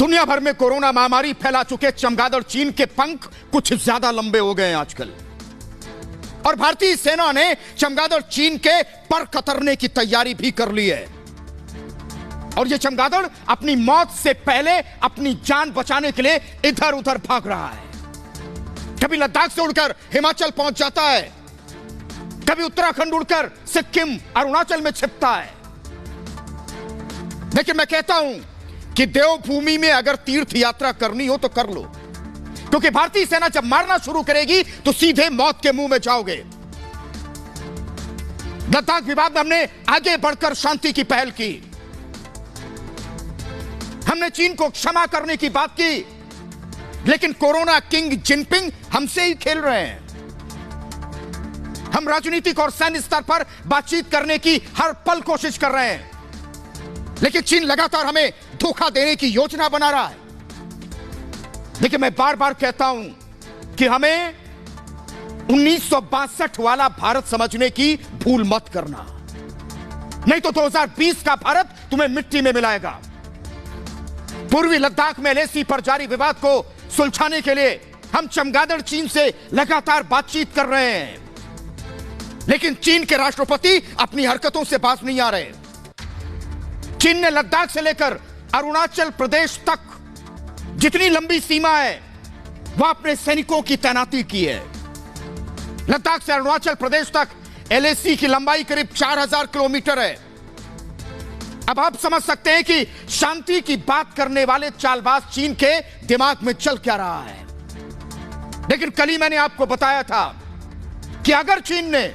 दुनिया भर में कोरोना महामारी फैला चुके चमगादड़ चीन के पंख कुछ ज्यादा लंबे हो गए हैं आजकल, और भारतीय सेना ने चमगादड़ चीन के पर कतरने की तैयारी भी कर ली है। और यह चमगादड़ अपनी मौत से पहले अपनी जान बचाने के लिए इधर उधर भाग रहा है। कभी लद्दाख से उड़कर हिमाचल पहुंच जाता है, कभी उत्तराखंड उड़कर सिक्किम अरुणाचल में छिपता है। लेकिन मैं कहता हूं कि देवभूमि में अगर तीर्थ यात्रा करनी हो तो कर लो, क्योंकि भारतीय सेना जब मारना शुरू करेगी तो सीधे मौत के मुंह में जाओगे। लद्दाख विवाद में हमने आगे बढ़कर शांति की पहल की, हमने चीन को क्षमा करने की बात की, लेकिन कोरोना किंग जिनपिंग हमसे ही खेल रहे हैं। हम राजनीतिक और सैन्य स्तर पर बातचीत करने की हर पल कोशिश कर रहे हैं, लेकिन चीन लगातार हमें धोखा देने की योजना बना रहा है। लेकिन मैं बार बार कहता हूं कि हमें 1962 वाला भारत समझने की भूल मत करना, नहीं तो 2020 का भारत तुम्हें मिट्टी में मिलाएगा। पूर्वी लद्दाख में एलएसी पर जारी विवाद को सुलझाने के लिए हम चमगादड़ चीन से लगातार बातचीत कर रहे हैं, लेकिन चीन के राष्ट्रपति अपनी हरकतों से बाज नहीं आ रहे। चीन ने लद्दाख से लेकर अरुणाचल प्रदेश तक जितनी लंबी सीमा है वह अपने सैनिकों की तैनाती की है। लद्दाख से अरुणाचल प्रदेश तक एलएसी की लंबाई करीब 4000 किलोमीटर है। अब आप समझ सकते हैं कि शांति की बात करने वाले चालबाज चीन के दिमाग में चल क्या रहा है। लेकिन कल ही मैंने आपको बताया था कि अगर चीन ने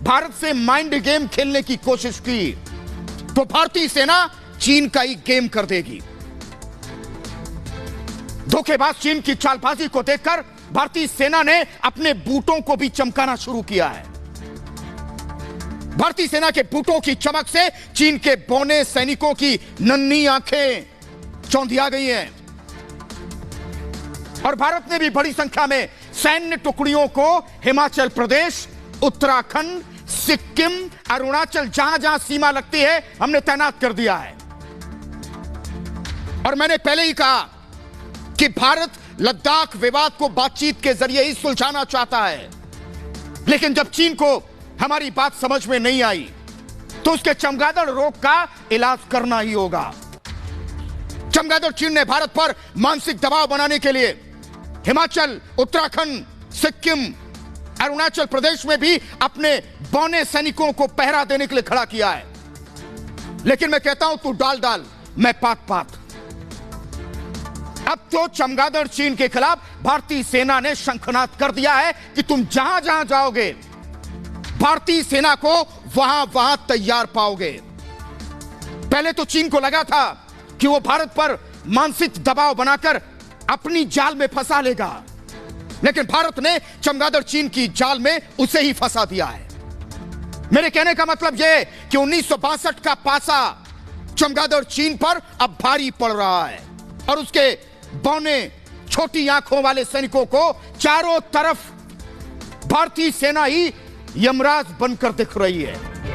भारत से माइंड गेम खेलने की कोशिश की तो भारतीय सेना चीन का ही गेम कर देगी। धोखेबाज चीन की चालबाजी को देखकर भारतीय सेना ने अपने बूटों को भी चमकाना शुरू किया है। भारतीय सेना के बूटों की चमक से चीन के बौने सैनिकों की नन्ही आंखें चौंधिया गई हैं, और भारत ने भी बड़ी संख्या में सैन्य टुकड़ियों को हिमाचल प्रदेश, उत्तराखंड, सिक्किम, अरुणाचल, जहां जहां सीमा लगती है हमने तैनात कर दिया है। और मैंने पहले ही कहा कि भारत लद्दाख विवाद को बातचीत के जरिए ही सुलझाना चाहता है, लेकिन जब चीन को हमारी बात समझ में नहीं आई तो उसके चमगादड़ रोग का इलाज करना ही होगा। चमगादड़ चीन ने भारत पर मानसिक दबाव बनाने के लिए हिमाचल, उत्तराखंड, सिक्किम, अरुणाचल प्रदेश में भी अपने बौने सैनिकों को पहरा देने के लिए खड़ा किया है। लेकिन मैं कहता हूं तू डाल डाल, मैं पात पात। अब तो चमगादड़ चीन के खिलाफ भारतीय सेना ने शंखनाद कर दिया है कि तुम जहां जहां जाओगे भारतीय सेना को वहां वहां तैयार पाओगे। पहले तो चीन को लगा था कि वो भारत पर मानसिक दबाव बनाकर अपनी जाल में फंसा लेगा, लेकिन भारत ने चमगादड़ चीन की जाल में उसे ही फंसा दिया है। मेरे कहने का मतलब यह कि 1962 का पासा चमगादड़ चीन पर अब भारी पड़ रहा है, और उसके बौने छोटी आंखों वाले सैनिकों को चारों तरफ भारतीय सेना ही यमराज बनकर दिख रही है।